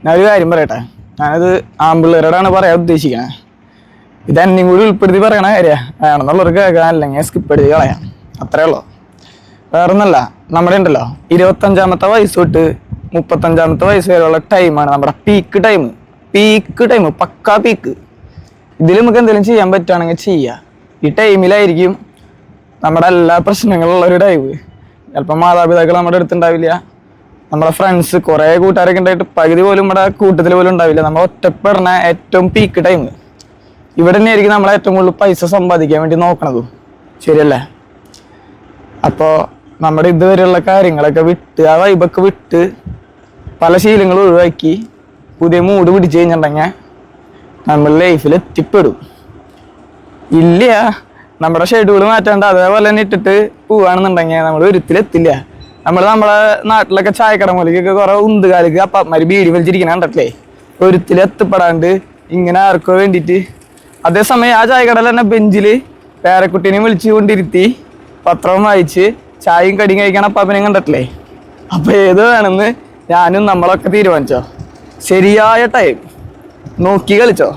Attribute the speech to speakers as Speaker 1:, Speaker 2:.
Speaker 1: ഞാനൊരു കാര്യം പറയട്ടെ, ഞാനത് ആമ്പിള്ളേരോടാണ് പറയാൻ ഉദ്ദേശിക്കണേ. ഇത് എന്നെയും കൂടി ഉൾപ്പെടുത്തി പറയണ കാര്യമാണ്. വേണമെന്നുള്ളവർക്ക് കേൾക്കാൻ, അല്ലെങ്കിൽ സ്കിപ്പ് അടിച്ച് കളയാം. അത്രേ ഉള്ളൂ, വേറൊന്നല്ല. നമ്മുടെ ഉണ്ടല്ലോ 25-ാമത്തെ വയസ്സ് തൊട്ട് 35-ാമത്തെ വയസ്സ് വരെയുള്ള ടൈമാണ് നമ്മുടെ പീക്ക് ടൈം, പക്കാ പീക്ക്. ഇതിൽ നമുക്ക് എന്തെങ്കിലും ചെയ്യാൻ പറ്റുകയാണെങ്കിൽ ചെയ്യുക. ഈ ടൈമിലായിരിക്കും നമ്മുടെ എല്ലാ പ്രശ്നങ്ങളുള്ള ഒരു ടൈം. ചിലപ്പോൾ മാതാപിതാക്കൾ നമ്മുടെ അടുത്തുണ്ടാവില്ല, നമ്മുടെ ഫ്രണ്ട്സ് കുറേ കൂട്ടുകാരൊക്കെ ഉണ്ടായിട്ട് പകുതി പോലും നമ്മുടെ കൂട്ടത്തിൽ പോലും ഉണ്ടാവില്ല. നമ്മൾ ഒറ്റപ്പെടുന്ന ഏറ്റവും പീക്ക് ടൈം ഇവിടെ തന്നെ ആയിരിക്കും. നമ്മൾ ഏറ്റവും കൂടുതൽ പൈസ സമ്പാദിക്കാൻ വേണ്ടി നോക്കണതും, ശരിയല്ലേ? അപ്പോൾ നമ്മുടെ ഇതുവരെയുള്ള കാര്യങ്ങളൊക്കെ വിട്ട്, ആ വൈബൊക്കെ വിട്ട്, പല ശീലങ്ങളും ഒഴിവാക്കി പുതിയ മൂഡ് പിടിച്ചു കഴിഞ്ഞിട്ടുണ്ടെങ്കിൽ നമ്മൾ ലൈഫിൽ എത്തിപ്പെടും. ഇല്ല, നമ്മുടെ ഷെഡ്യൂൾ മാറ്റാണ്ട് അതേപോലെ തന്നെ ഇട്ടിട്ട് പോവുകയാണെന്നുണ്ടെങ്കിൽ നമ്മൾ ഒരിക്കലെത്തില്ല. നമ്മളെ നാട്ടിലൊക്കെ ചായക്കട മൂലക്കൊക്കെ കുറെ ഉന്തുകാലിക്ക് അപ്പാപ്പന്മാര് ബീഡി വലിച്ചിരിക്കണേ, ഒരിക്കലും എത്തിപ്പെടാണ്ട് ഇങ്ങനെ ആർക്കോ വേണ്ടിയിട്ട്. അതേസമയം ആ ചായക്കടയിൽ തന്നെ ബെഞ്ചിൽ പേരക്കുട്ടീനെയും വിളിച്ചു കൊണ്ടിരുത്തി പത്രവും വായിച്ച് ചായയും കടിയും കഴിക്കാൻ അപ്പാപ്പനെയും കണ്ടിട്ടില്ലേ? അപ്പൊ ഏത് വേണമെന്ന് ഞാനും നമ്മളൊക്കെ തീരുമാനിച്ചോ. ശരിയായ ടൈം നോക്കി കളിച്ചോ.